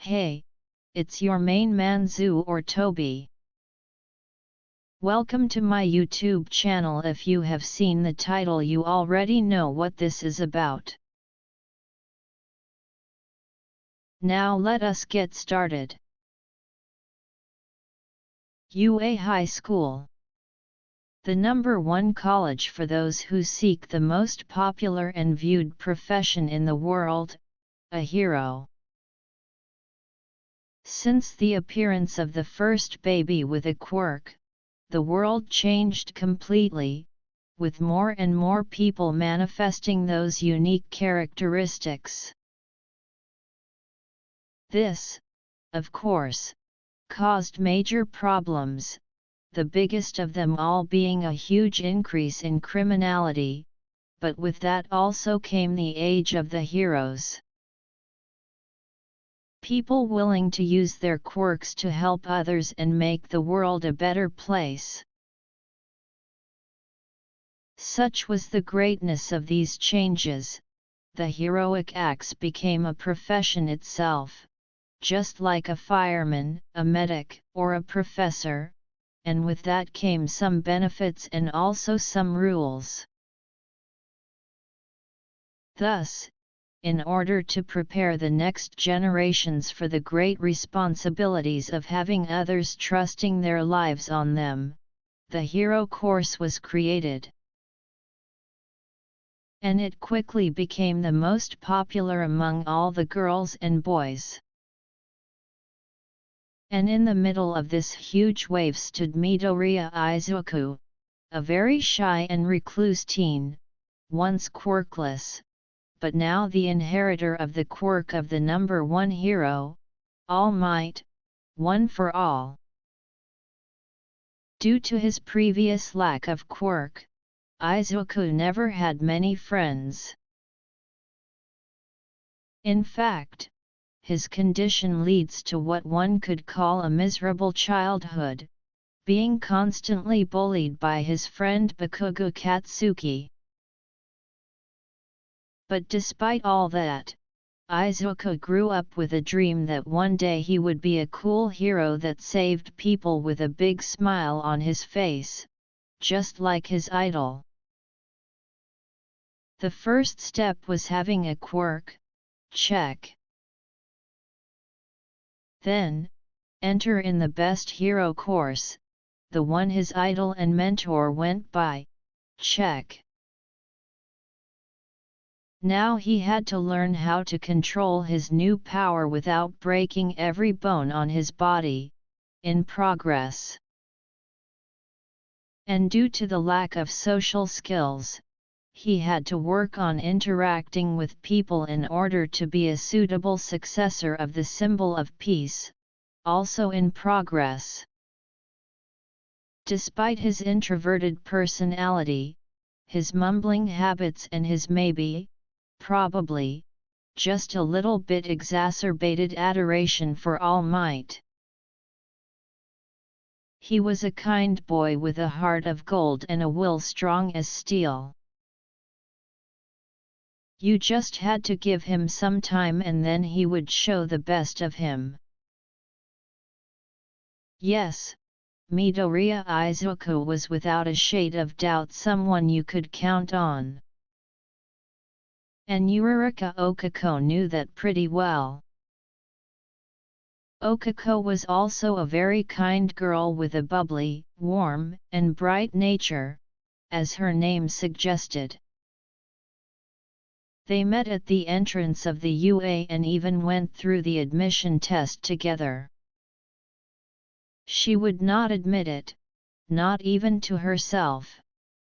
Hey, it's your main man Zoo or Tobi. Welcome to my YouTube channel. If you have seen the title, you already know what this is about. Now let us get started. UA High School. The #1 college for those who seek the most popular and viewed profession in the world, a hero. Since the appearance of the first baby with a quirk, the world changed completely, with more and more people manifesting those unique characteristics. This, of course, caused major problems, the biggest of them all being a huge increase in criminality, but with that also came the age of the heroes. People willing to use their quirks to help others and make the world a better place. Such was the greatness of these changes, the heroic acts became a profession itself, just like a fireman, a medic, or a professor, and with that came some benefits and also some rules. Thus, in order to prepare the next generations for the great responsibilities of having others trusting their lives on them, the hero course was created. And it quickly became the most popular among all the girls and boys. And in the middle of this huge wave stood Midoriya Izuku, a very shy and recluse teen, once quirkless, but now the inheritor of the quirk of the #1 hero, All Might, one for all. Due to his previous lack of quirk, Izuku never had many friends. In fact, his condition leads to what one could call a miserable childhood, being constantly bullied by his friend Bakugo Katsuki. But despite all that, Izuku grew up with a dream that one day he would be a cool hero that saved people with a big smile on his face, just like his idol. The first step was having a quirk, check. Then, enter in the best hero course, the one his idol and mentor went by, check. Now he had to learn how to control his new power without breaking every bone on his body, in progress. And due to the lack of social skills, he had to work on interacting with people in order to be a suitable successor of the symbol of peace, also in progress. Despite his introverted personality, his mumbling habits and his maybe, probably, just a little bit exacerbated adoration for All Might. He was a kind boy with a heart of gold and a will strong as steel. You just had to give him some time and then he would show the best of him. Yes, Midoriya Izuku was without a shade of doubt someone you could count on. And Yurika Okako knew that pretty well. Okako was also a very kind girl with a bubbly, warm, and bright nature, as her name suggested. They met at the entrance of the UA and even went through the admission test together. She would not admit it, not even to herself,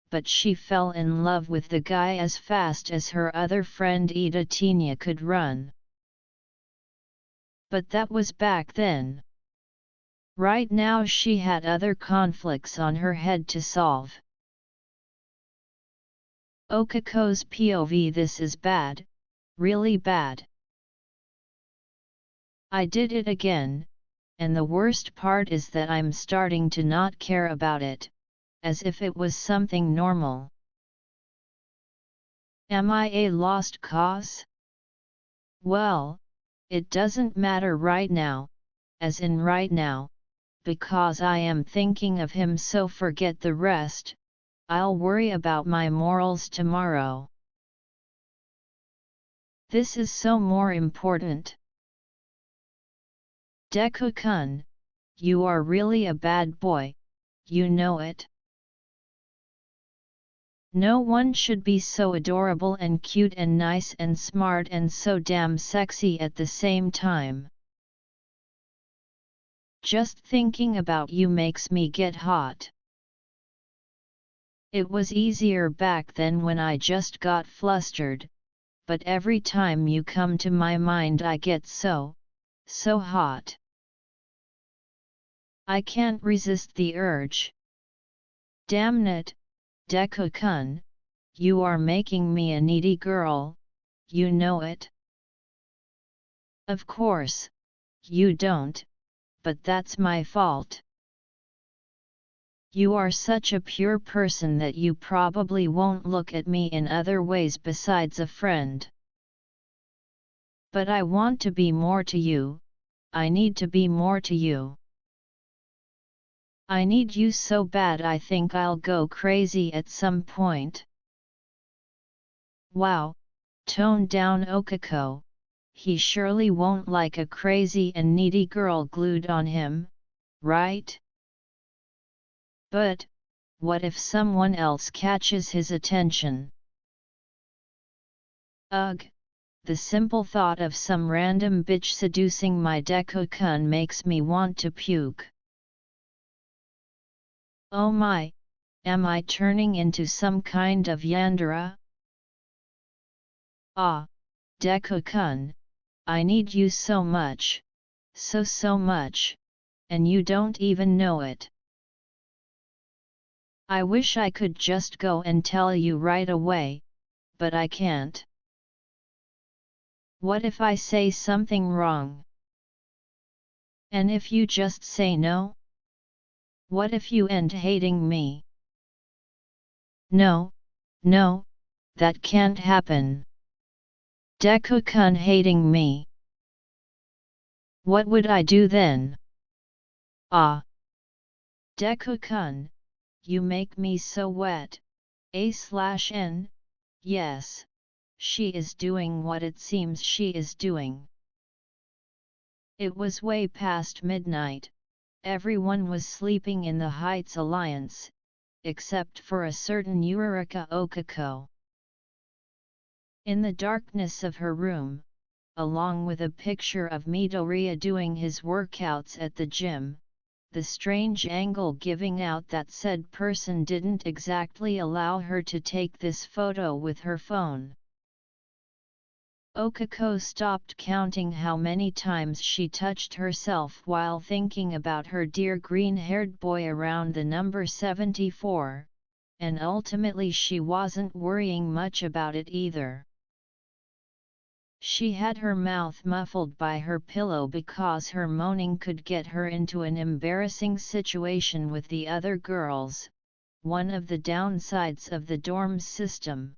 but she fell in love with the guy as fast as her other friend Ida Tinya could run. But that was back then. Right now she had other conflicts on her head to solve. Okako's POV: this is bad, really bad. I did it again, and the worst part is that I'm starting to not care about it, as if it was something normal. Am I a lost cause? Well, it doesn't matter right now, as in right now, because I am thinking of him, so forget the rest, I'll worry about my morals tomorrow. This is so more important. Deku-kun, you are really a bad boy, you know it. No one should be so adorable and cute and nice and smart and so damn sexy at the same time. Just thinking about you makes me get hot. It was easier back then when I just got flustered, but every time you come to my mind I get so hot. I can't resist the urge. Damn it, Deku-kun, you are making me a needy girl, you know it. Of course, you don't, but that's my fault. You are such a pure person that you probably won't look at me in other ways besides a friend. But I want to be more to you, I need to be more to you. I need you so bad I think I'll go crazy at some point. Wow, tone down Okako, he surely won't like a crazy and needy girl glued on him, right? But, what if someone else catches his attention? Ugh, the simple thought of some random bitch seducing my Deku-kun makes me want to puke. Oh my, am I turning into some kind of yandere? Ah, Deku-kun, I need you so much, so much, and you don't even know it. I wish I could just go and tell you right away, but I can't. What if I say something wrong? And if you just say no? What if you end hating me? No, that can't happen. Deku-kun hating me. What would I do then? Ah! Deku-kun, you make me so wet. A/N, yes, she is doing what it seems she is doing. It was way past midnight, everyone was sleeping in the Heights Alliance, except for a certain Yurika Okako. In the darkness of her room, along with a picture of Midoriya doing his workouts at the gym, the strange angle giving out that said person didn't exactly allow her to take this photo with her phone. Okako stopped counting how many times she touched herself while thinking about her dear green-haired boy around the number 74, and ultimately she wasn't worrying much about it either. She had her mouth muffled by her pillow because her moaning could get her into an embarrassing situation with the other girls, one of the downsides of the dorm system.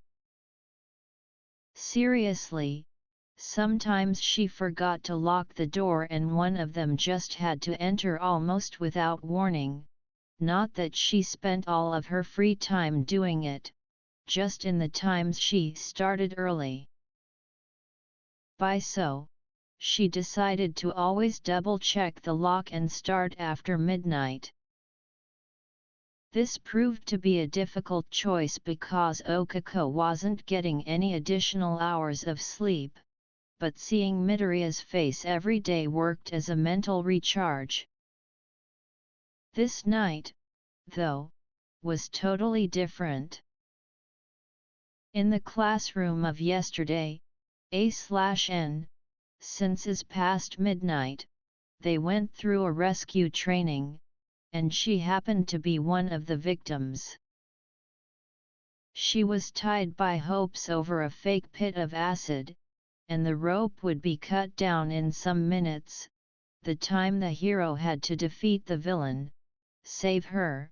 Seriously, sometimes she forgot to lock the door and one of them just had to enter almost without warning, not that she spent all of her free time doing it, just in the times she started early. So, she decided to always double-check the lock and start after midnight. This proved to be a difficult choice because Okako wasn't getting any additional hours of sleep, but seeing Midoriya's face every day worked as a mental recharge. This night, though, was totally different. In the classroom of yesterday, A/N, since it's past midnight, they went through a rescue training, and she happened to be one of the victims. She was tied by hopes over a fake pit of acid, and the rope would be cut down in some minutes, the time the hero had to defeat the villain, save her,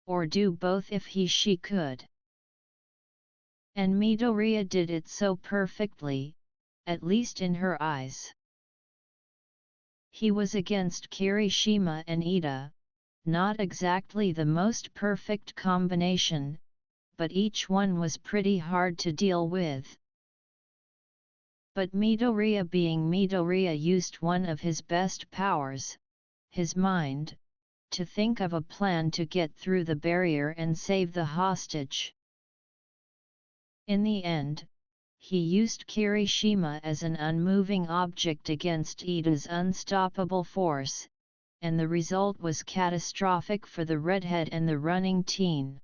or do both if she could. And Midoriya did it so perfectly, at least in her eyes. He was against Kirishima and Ida, not exactly the most perfect combination, but each one was pretty hard to deal with. But Midoriya, being Midoriya, used one of his best powers, his mind, to think of a plan to get through the barrier and save the hostage. In the end, he used Kirishima as an unmoving object against Ida's unstoppable force, and the result was catastrophic for the redhead and the running teen.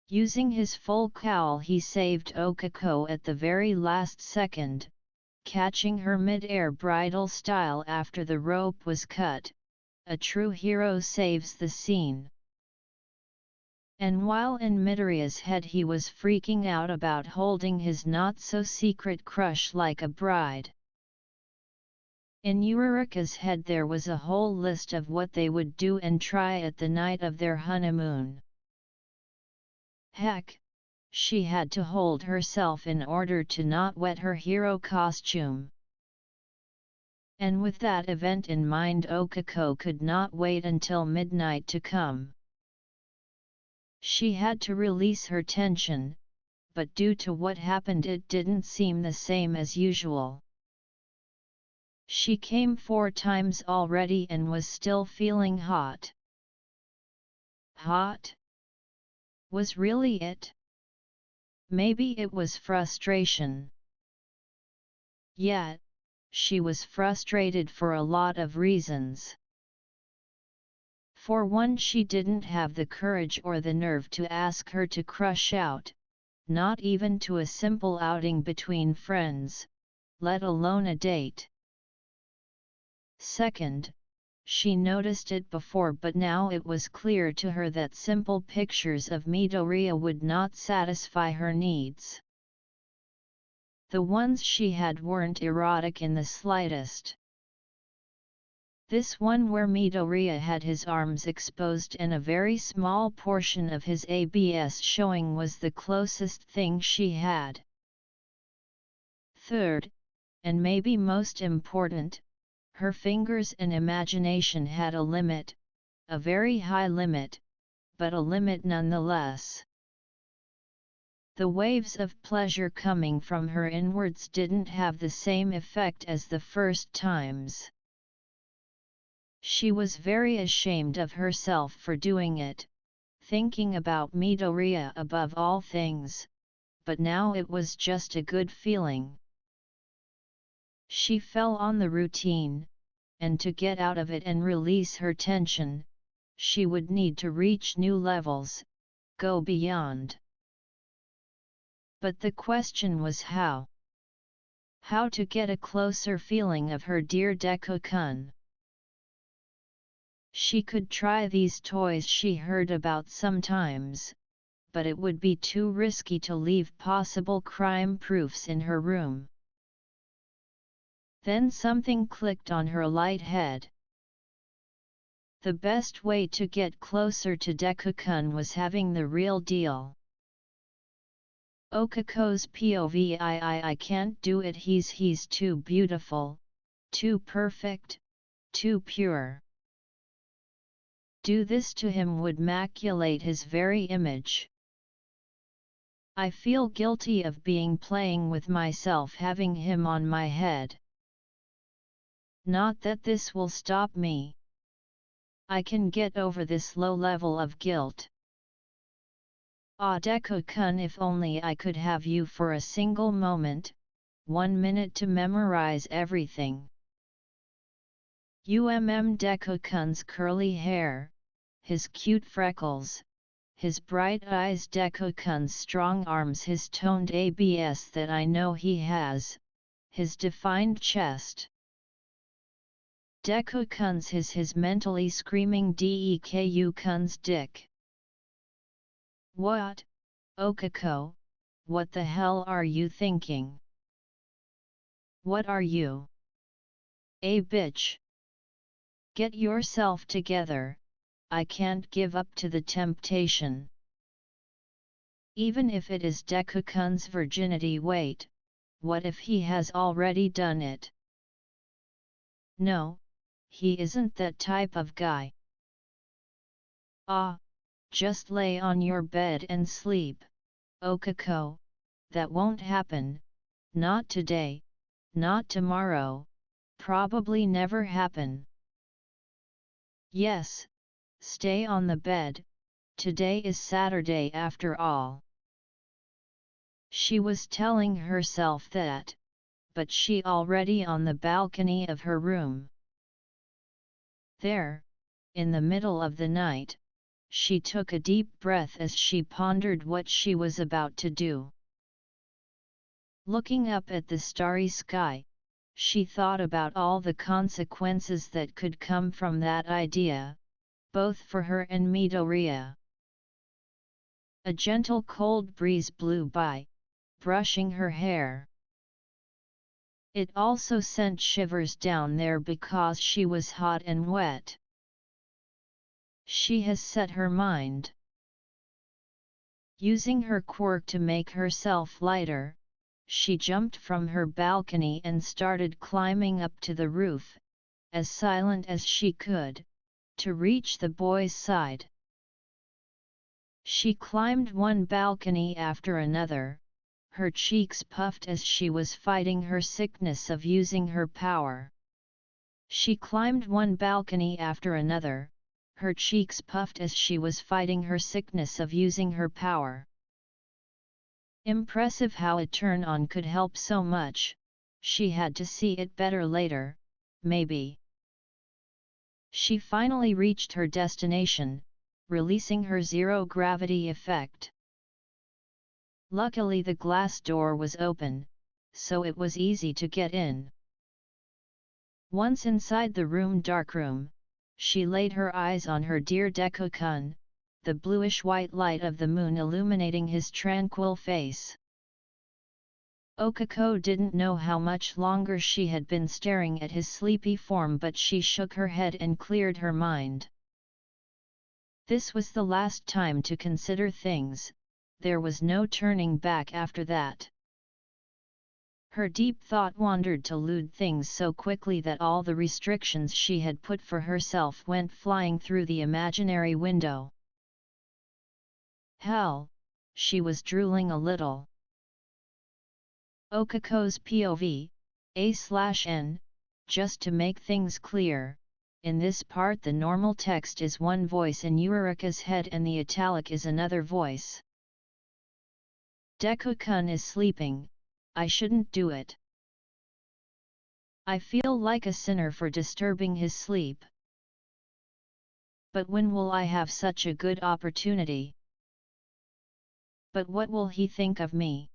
Using his full cowl, he saved Okako at the very last second, catching her mid-air bridal style after the rope was cut. A true hero saves the scene. And while in Midoriya's head he was freaking out about holding his not-so-secret crush like a bride. In Eureka's head there was a whole list of what they would do and try at the night of their honeymoon. Heck, she had to hold herself in order to not wet her hero costume. And with that event in mind, Okako could not wait until midnight to come. She had to release her tension, but due to what happened it didn't seem the same as usual. She came 4 times already and was still feeling hot. Hot? Was really it? Maybe it was frustration. Yet, she was frustrated for a lot of reasons. For one, she didn't have the courage or the nerve to ask her to crush out, not even to a simple outing between friends, let alone a date. Second, she noticed it before but now it was clear to her that simple pictures of Midoriya would not satisfy her needs. The ones she had weren't erotic in the slightest. This one where Midoriya had his arms exposed and a very small portion of his abs showing was the closest thing she had. Third, and maybe most important, her fingers and imagination had a limit, a very high limit, but a limit nonetheless. The waves of pleasure coming from her inwards didn't have the same effect as the first times. She was very ashamed of herself for doing it, thinking about Midoriya above all things, but now it was just a good feeling. She fell on the routine, and to get out of it and release her tension, she would need to reach new levels, go beyond. But the question was how? How to get a closer feeling of her dear Deku-kun. She could try these toys she heard about sometimes, but it would be too risky to leave possible crime proofs in her room. Then something clicked on her light head. The best way to get closer to Deku-kun was having the real deal. Okako's POV. I can't do it. He's too beautiful, too perfect, too pure. Do this to him would maculate his very image. I feel guilty of being playing with myself having him on my head. Not that this will stop me. I can get over this low level of guilt. Ah, Deku-kun, if only I could have you for a single moment, 1 minute to memorize everything. Deku-kun's curly hair, his cute freckles, his bright eyes, Deku-kun's strong arms, his toned abs that I know he has, his defined chest. Deku-kun's his mentally screaming Deku-kun's dick. What, Okako, what the hell are you thinking? What are you? A bitch. Get yourself together, I can't give up to the temptation. Even if it is Deku-kun's virginity, wait, what if he has already done it? No, he isn't that type of guy. Ah, just lay on your bed and sleep, Okako, that won't happen, not today, not tomorrow, probably never happen. Yes, stay on the bed, today is Saturday after all. She was telling herself that, but she already on the balcony of her room. There, in the middle of the night, she took a deep breath as she pondered what she was about to do. Looking up at the starry sky, she thought about all the consequences that could come from that idea, both for her and Midoriya. A gentle cold breeze blew by, brushing her hair. It also sent shivers down there because she was hot and wet. She has set her mind. Using her quirk to make herself lighter, she jumped from her balcony and started climbing up to the roof, as silent as she could, to reach the boy's side. She climbed one balcony after another, her cheeks puffed as she was fighting her sickness of using her power. She climbed one balcony after another, her cheeks puffed as she was fighting her sickness of using her power. Impressive how a turn-on could help so much, she had to see it better later, maybe. She finally reached her destination, releasing her zero-gravity effect. Luckily the glass door was open, so it was easy to get in. Once inside the darkroom, she laid her eyes on her dear Deku-kun, the bluish-white light of the moon illuminating his tranquil face. Okako didn't know how much longer she had been staring at his sleepy form, but she shook her head and cleared her mind. This was the last time to consider things, there was no turning back after that. Her deep thought wandered to lewd things so quickly that all the restrictions she had put for herself went flying through the imaginary window. Hell, she was drooling a little. Okako's POV, A/N, just to make things clear, in this part the normal text is one voice in Eureka's head and the italic is another voice. Deku-kun is sleeping, I shouldn't do it. I feel like a sinner for disturbing his sleep. But when will I have such a good opportunity? But what will he think of me?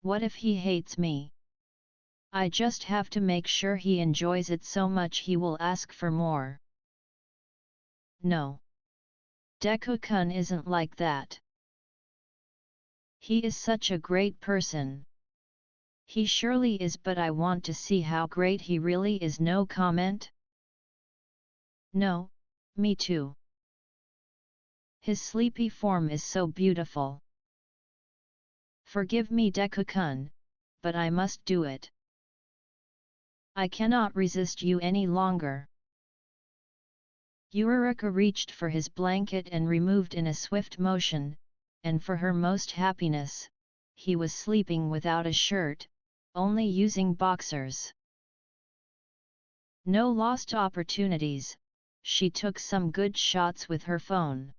What if he hates me? I just have to make sure he enjoys it so much he will ask for more. No. Deku-kun isn't like that. He is such a great person. He surely is, but I want to see how great he really is. No comment? No, me too. His sleepy form is so beautiful. Forgive me Deku-kun, but I must do it. I cannot resist you any longer. Eureka reached for his blanket and removed in a swift motion, and for her most happiness, he was sleeping without a shirt, only using boxers. No lost opportunities, she took some good shots with her phone.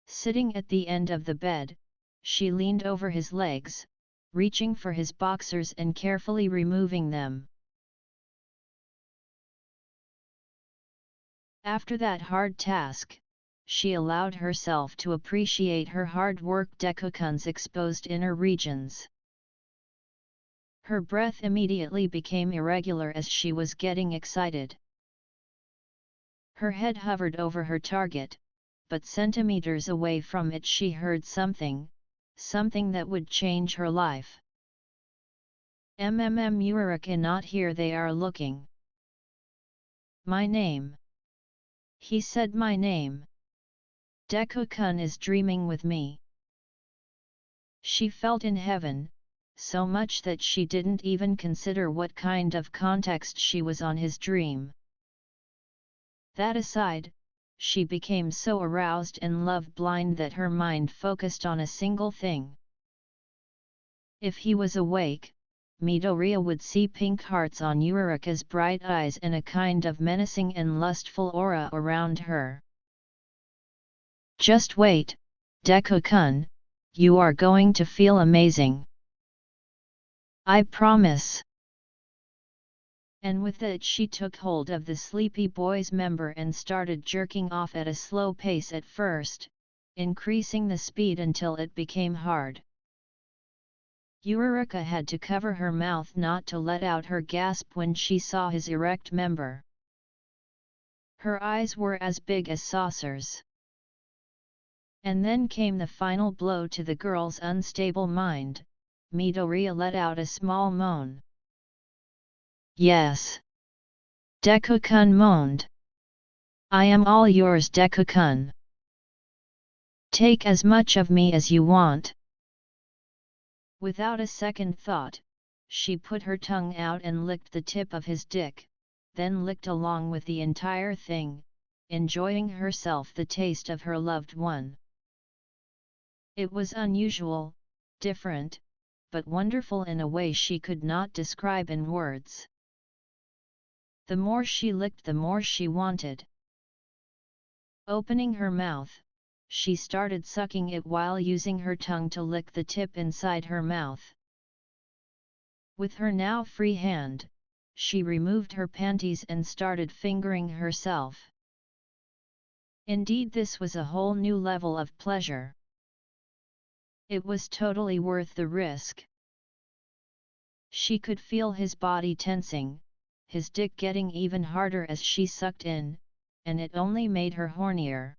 Sitting at the end of the bed, she leaned over his legs, reaching for his boxers and carefully removing them. After that hard task, she allowed herself to appreciate her hard work. Deku-kun's exposed inner regions. Her breath immediately became irregular as she was getting excited. Her head hovered over her target, but centimeters away from it she heard something that would change her life. Eureka not here, they are looking. My name. He said my name. Deku-kun is dreaming with me. She felt in heaven, so much that she didn't even consider what kind of context she was on his dream. That aside, she became so aroused and love-blind that her mind focused on a single thing. If he was awake, Midoriya would see pink hearts on Eureka's bright eyes and a kind of menacing and lustful aura around her. "Just wait, Deku-kun, you are going to feel amazing. I promise." And with that she took hold of the sleepy boy's member and started jerking off at a slow pace at first, increasing the speed until it became hard. Eureka had to cover her mouth not to let out her gasp when she saw his erect member. Her eyes were as big as saucers. And then came the final blow to the girl's unstable mind. Midoriya let out a small moan. "Yes." Deku-kun moaned. "I am all yours, Deku-kun. Take as much of me as you want." Without a second thought, she put her tongue out and licked the tip of his dick, then licked along with the entire thing, enjoying herself the taste of her loved one. It was unusual, different, but wonderful in a way she could not describe in words. The more she licked, the more she wanted. Opening her mouth, she started sucking it while using her tongue to lick the tip inside her mouth. With her now free hand, she removed her panties and started fingering herself. Indeed, this was a whole new level of pleasure. It was totally worth the risk. She could feel his body tensing, his dick getting even harder as she sucked in, and it only made her hornier.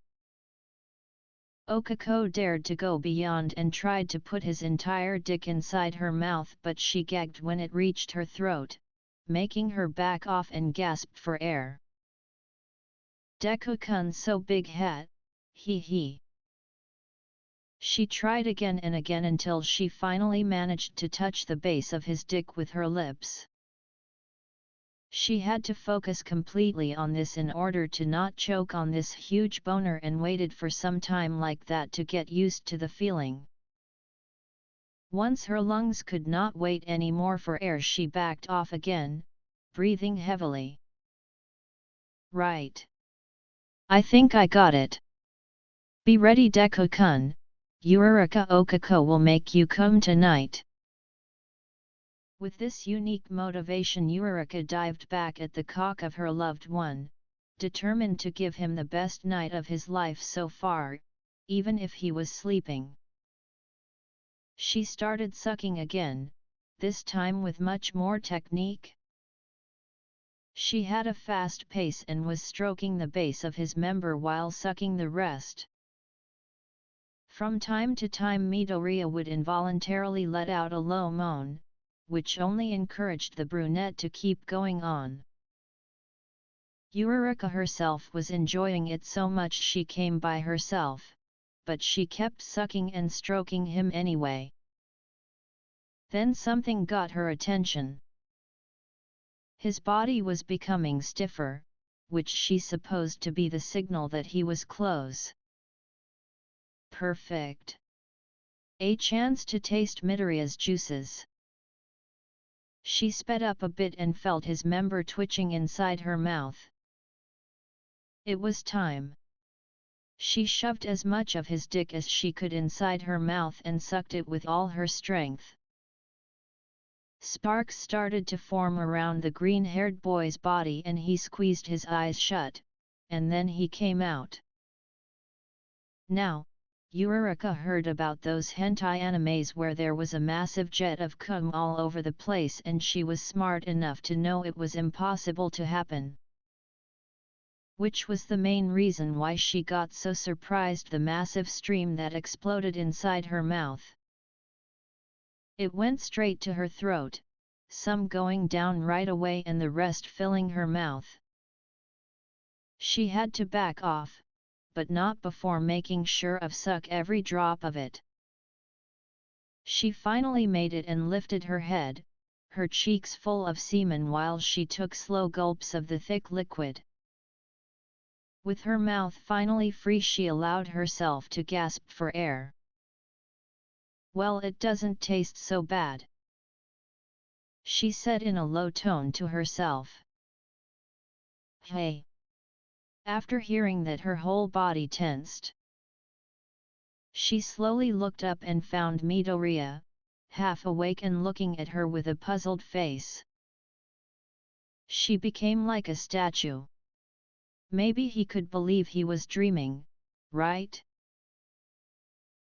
Okako dared to go beyond and tried to put his entire dick inside her mouth, but she gagged when it reached her throat, making her back off and gasp for air. "Deku-kun so big hat, hee hee." She tried again and again until she finally managed to touch the base of his dick with her lips. She had to focus completely on this in order to not choke on this huge boner, and waited for some time like that to get used to the feeling. Once her lungs could not wait any more for air, she backed off again, breathing heavily. "Right. I think I got it. Be ready, Deku-kun, Eureka Okako will make you come tonight." With this unique motivation, Eureka dived back at the cock of her loved one, determined to give him the best night of his life so far, even if he was sleeping. She started sucking again, this time with much more technique. She had a fast pace and was stroking the base of his member while sucking the rest. From time to time Midoriya would involuntarily let out a low moan, which only encouraged the brunette to keep going on. Eureka herself was enjoying it so much she came by herself, but she kept sucking and stroking him anyway. Then something got her attention. His body was becoming stiffer, which she supposed to be the signal that he was close. Perfect. A chance to taste Midoriya's juices. She sped up a bit and felt his member twitching inside her mouth. It was time. She shoved as much of his dick as she could inside her mouth and sucked it with all her strength. Sparks started to form around the green-haired boy's body and he squeezed his eyes shut, and then he came out. Now, Eureka heard about those hentai animes where there was a massive jet of cum all over the place, and she was smart enough to know it was impossible to happen. Which was the main reason why she got so surprised the massive stream that exploded inside her mouth. It went straight to her throat, some going down right away and the rest filling her mouth. She had to back off, but not before making sure of suck every drop of it. She finally made it and lifted her head, her cheeks full of semen while she took slow gulps of the thick liquid. With her mouth finally free, she allowed herself to gasp for air. "Well, it doesn't taste so bad," she said in a low tone to herself. "Hey!" After hearing that, her whole body tensed. She slowly looked up and found Midoriya, half awake and looking at her with a puzzled face. She became like a statue. Maybe he could believe he was dreaming, right?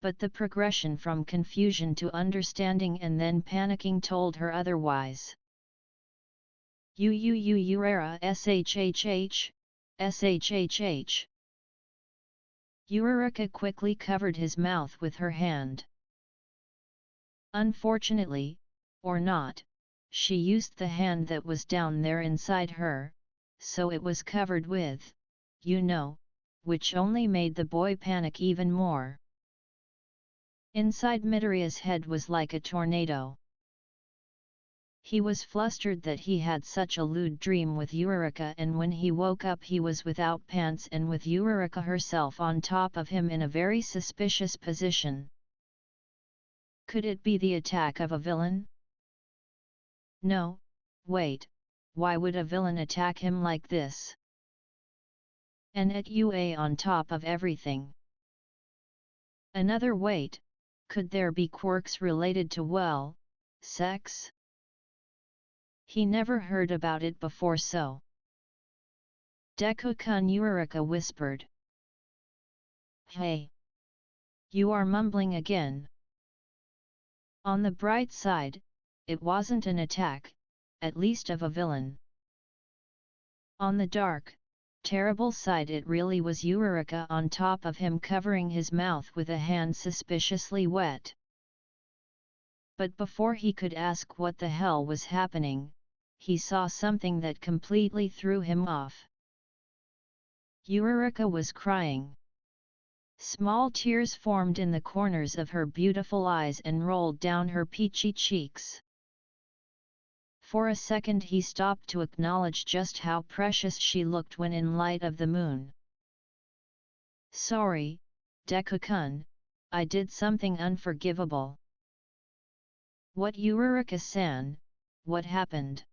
But the progression from confusion to understanding and then panicking told her otherwise. Urara shhh, shhh. Uraraka quickly covered his mouth with her hand. Unfortunately, or not, she used the hand that was down there inside her, so it was covered with, which only made the boy panic even more. Inside Midoriya's head was like a tornado. He was flustered that he had such a lewd dream with Uraraka, and when he woke up he was without pants and with Uraraka herself on top of him in a very suspicious position. Could it be the attack of a villain? No, wait, why would a villain attack him like this? And at UA on top of everything. Another wait, could there be quirks related to, sex? He never heard about it before, so. Deku-kun, Uraraka whispered. "Hey! You are mumbling again." On the bright side, it wasn't an attack, at least of a villain. On the dark, terrible side, it really was Uraraka on top of him, covering his mouth with a hand suspiciously wet. But before he could ask what the hell was happening, he saw something that completely threw him off. Uraraka was crying. Small tears formed in the corners of her beautiful eyes and rolled down her peachy cheeks. For a second he stopped to acknowledge just how precious she looked when in light of the moon. "Sorry, Deku-kun, I did something unforgivable." "What, Uraraka-san, what happened?"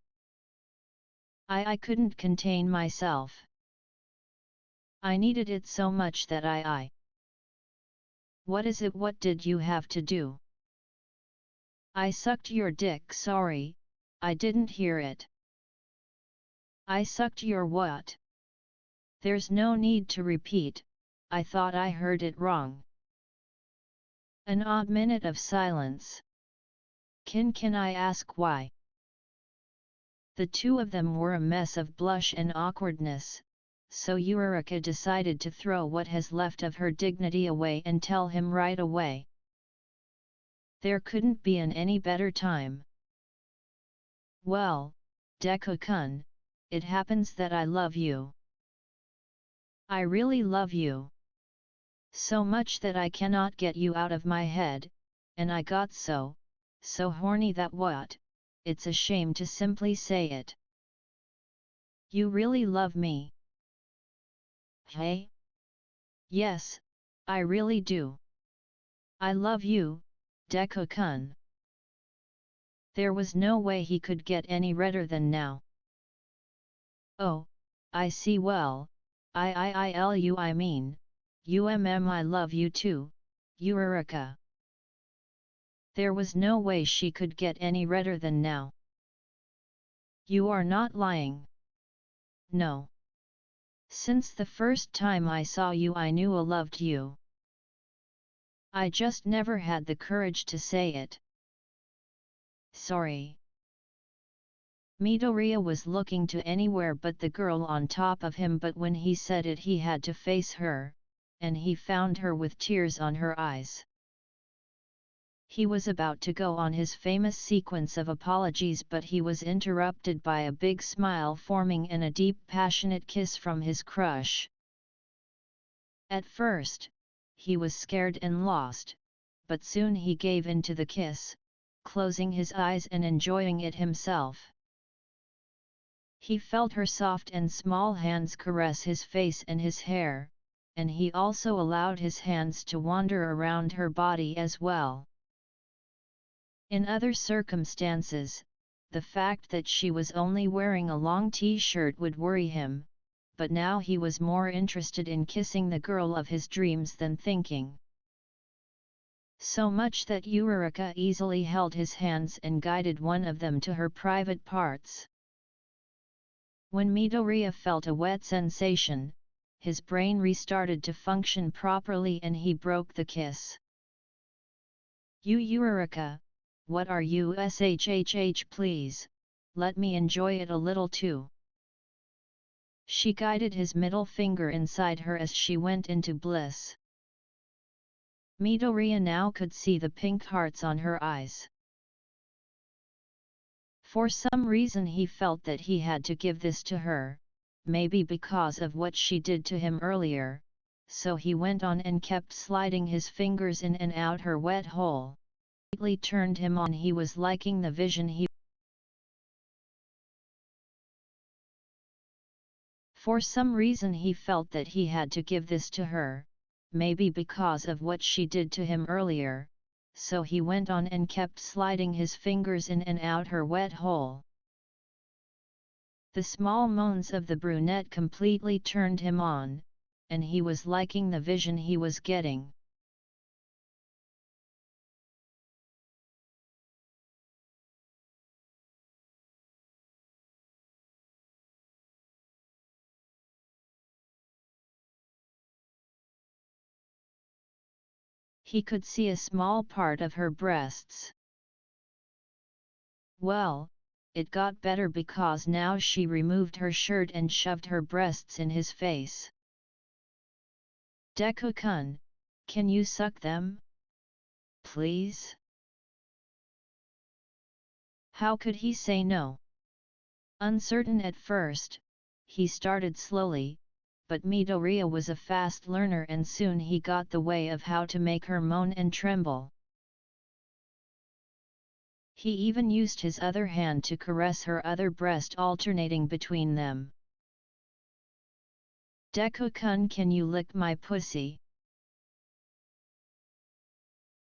I couldn't contain myself. I needed it so much that I. What is it? What did you have to do?" "I sucked your dick." "Sorry, I didn't hear it." "I sucked your what?" "There's no need to repeat, I thought I heard it wrong." An odd minute of silence. Can I ask why?" The two of them were a mess of blush and awkwardness, so Uraraka decided to throw what has left of her dignity away and tell him right away. There couldn't be any better time. "Well, Deku-kun, it happens that I love you. I really love you. So much that I cannot get you out of my head, and I got so horny that it's a shame to simply say it." "You really love me?" "Hey? Yes, I really do. I love you, Deku-kun." There was no way he could get any redder than now. "Oh, I see. Well, I mean, I love you too, Uraraka." There was no way she could get any redder than now. "You are not lying." "No. Since the first time I saw you I knew I loved you. I just never had the courage to say it." "Sorry." Midoriya was looking to anywhere but the girl on top of him, but when he said it he had to face her, and he found her with tears on her eyes. He was about to go on his famous sequence of apologies, but he was interrupted by a big smile forming and a deep passionate kiss from his crush. At first, he was scared and lost, but soon he gave in to the kiss, closing his eyes and enjoying it himself. He felt her soft and small hands caress his face and his hair, and he also allowed his hands to wander around her body as well. In other circumstances, the fact that she was only wearing a long t-shirt would worry him, but now he was more interested in kissing the girl of his dreams than thinking. So much that Eureka easily held his hands and guided one of them to her private parts. When Midoriya felt a wet sensation, his brain restarted to function properly and he broke the kiss. Eureka, what are you shhh please, let me enjoy it a little too. She guided his middle finger inside her as she went into bliss. Midoriya now could see the pink hearts on her eyes. For some reason he felt that he had to give this to her, maybe because of what she did to him earlier, so he went on and kept sliding his fingers in and out her wet hole. It turned him on. He was liking the vision he For some reason he felt that he had to give this to her, maybe because of what she did to him earlier, so he went on and kept sliding his fingers in and out her wet hole. The small moans of the brunette completely turned him on, and he was liking the vision he was getting. He could see a small part of her breasts. Well, it got better because now she removed her shirt and shoved her breasts in his face. Deku-kun, can you suck them? Please? How could he say no? Uncertain at first, he started slowly, but Midoriya was a fast learner and soon he got the way of how to make her moan and tremble. He even used his other hand to caress her other breast, alternating between them. Deku-kun, can you lick my pussy?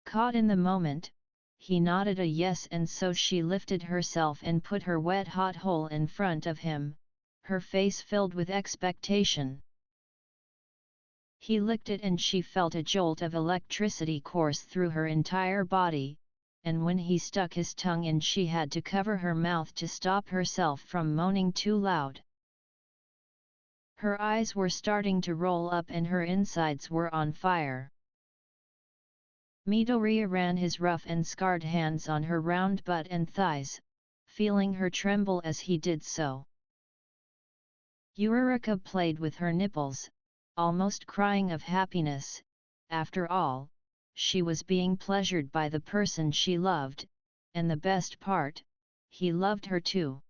Caught in the moment, he nodded a yes, and so she lifted herself and put her wet hot hole in front of him, her face filled with expectation. He licked it and she felt a jolt of electricity course through her entire body, and when he stuck his tongue in she had to cover her mouth to stop herself from moaning too loud. Her eyes were starting to roll up and her insides were on fire. Midoriya ran his rough and scarred hands on her round butt and thighs, feeling her tremble as he did so. Eureka played with her nipples, almost crying of happiness. After all, she was being pleasured by the person she loved, and the best part, he loved her too.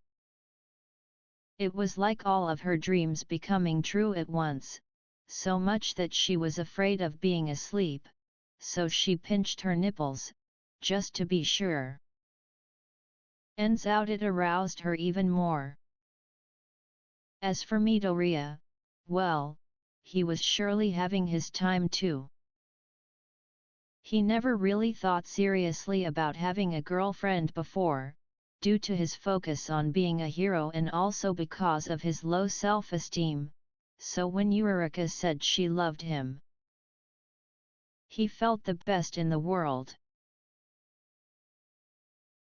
It was like all of her dreams becoming true at once, so much that she was afraid of being asleep, so she pinched her nipples, just to be sure. Ends out, it aroused her even more. As for Midoriya, well, he was surely having his time too. He never really thought seriously about having a girlfriend before, due to his focus on being a hero and also because of his low self-esteem, so when Eureka said she loved him, he felt the best in the world.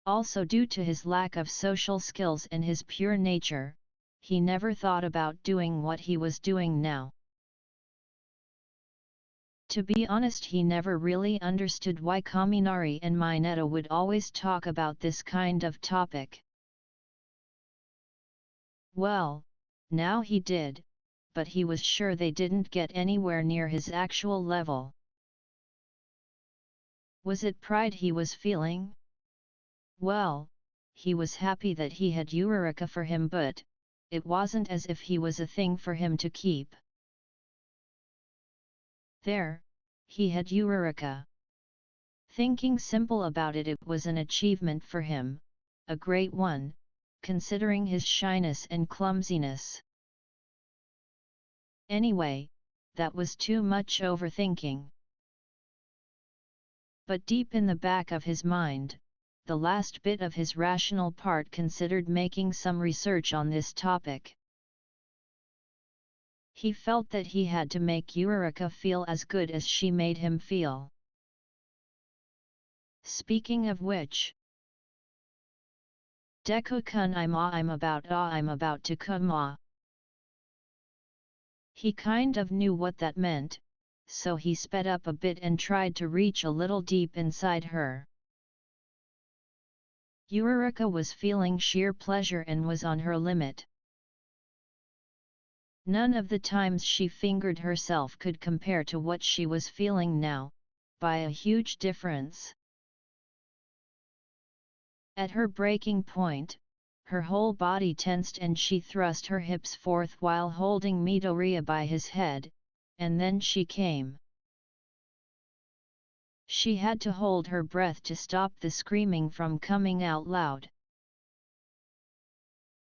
Also due to his lack of social skills and his pure nature, he never thought about doing what he was doing now. To be honest, he never really understood why Kaminari and Mineta would always talk about this kind of topic. Well, now he did, but he was sure they didn't get anywhere near his actual level. Was it pride he was feeling? Well, he was happy that he had Eureka for him, but it wasn't as if he was a thing for him to keep. There, he had Eureka. Thinking simple about it, it was an achievement for him, a great one, considering his shyness and clumsiness. Anyway, that was too much overthinking. But deep in the back of his mind, the last bit of his rational part considered making some research on this topic. He felt that he had to make Eureka feel as good as she made him feel. Speaking of which, Deku-kun, I'm about to come. He kind of knew what that meant, so he sped up a bit and tried to reach a little deep inside her. Eureka was feeling sheer pleasure and was on her limit. None of the times she fingered herself could compare to what she was feeling now, by a huge difference. At her breaking point, her whole body tensed and she thrust her hips forth while holding Midoriya by his head, and then she came. She had to hold her breath to stop the screaming from coming out loud.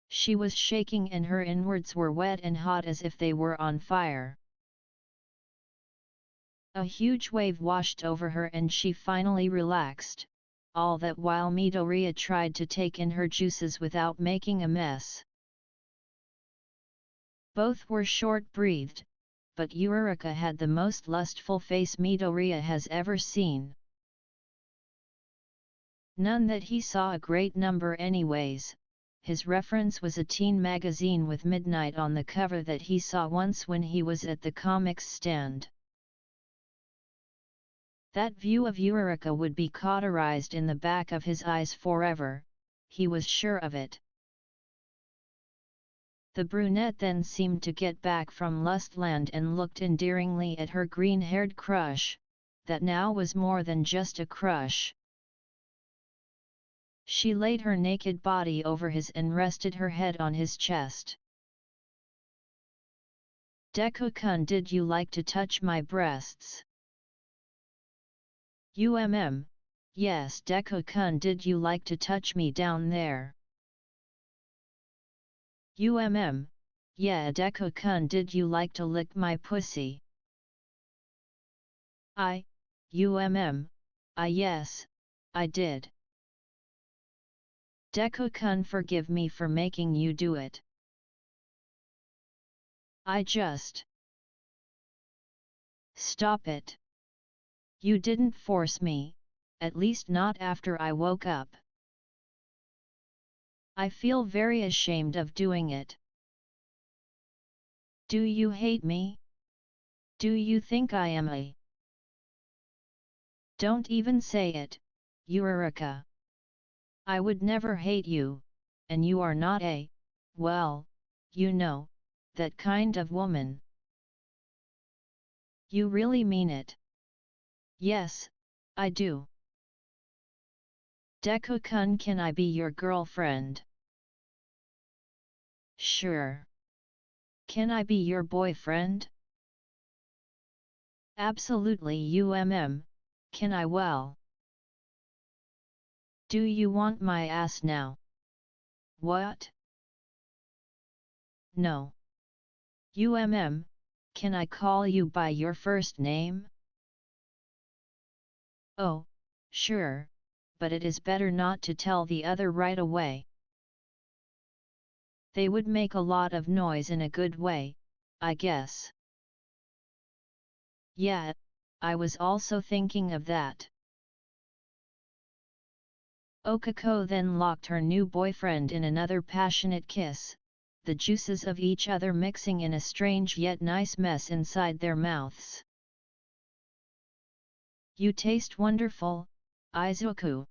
She was shaking and her inwards were wet and hot as if they were on fire. A huge wave washed over her and she finally relaxed, all that while Midoriya tried to take in her juices without making a mess. Both were short-breathed, but Eureka had the most lustful face Midoriya has ever seen. None that he saw a great number anyways. His reference was a teen magazine with Midnight on the cover that he saw once when he was at the comics stand. That view of Eureka would be cauterized in the back of his eyes forever, he was sure of it. The brunette then seemed to get back from Lustland and looked endearingly at her green-haired crush, that now was more than just a crush. She laid her naked body over his and rested her head on his chest. Deku-kun, did you like to touch my breasts? Yes, Deku-kun, did you like to touch me down there? Yeah, Deku-kun, did you like to lick my pussy? Yes, I did. Deku-kun, forgive me for making you do it. Stop it. You didn't force me, at least not after I woke up. I feel very ashamed of doing it. Do you hate me? Do you think I am a... Don't even say it, Eureka. I would never hate you, and you are not a, well, you know, that kind of woman. You really mean it? Yes, I do. Deku-kun, can I be your girlfriend? Sure. Can I be your boyfriend? Absolutely. Can I? Well. Do you want my ass now? What? No. Can I call you by your first name? Oh, sure, but it is better not to tell the other right away. They would make a lot of noise in a good way, I guess. Yeah, I was also thinking of that. Okako then locked her new boyfriend in another passionate kiss, the juices of each other mixing in a strange yet nice mess inside their mouths. You taste wonderful, Izuku.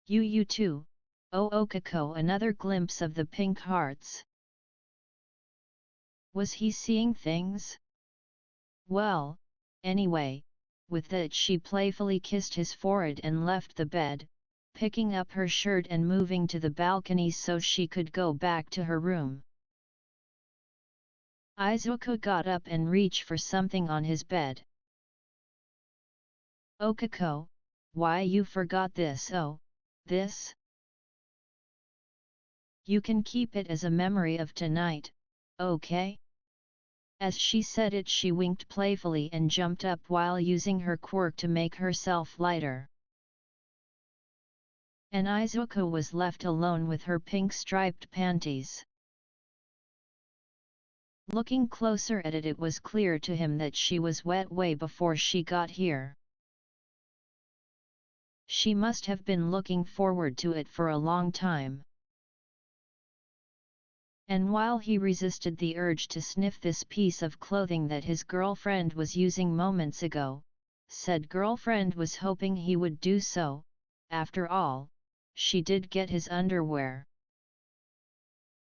You too, oh Okako. Another glimpse of the pink hearts. Was he seeing things? Well, anyway, with that she playfully kissed his forehead and left the bed, picking up her shirt and moving to the balcony so she could go back to her room. Izuku got up and reached for something on his bed. Okako, why you forgot this? Oh, this? You can keep it as a memory of tonight, okay? As she said it, she winked playfully and jumped up while using her quirk to make herself lighter. And Izuku was left alone with her pink striped panties. Looking closer at it, it was clear to him that she was wet way before she got here. She must have been looking forward to it for a long time. And while he resisted the urge to sniff this piece of clothing that his girlfriend was using moments ago, said girlfriend was hoping he would do so. After all, she did get his underwear.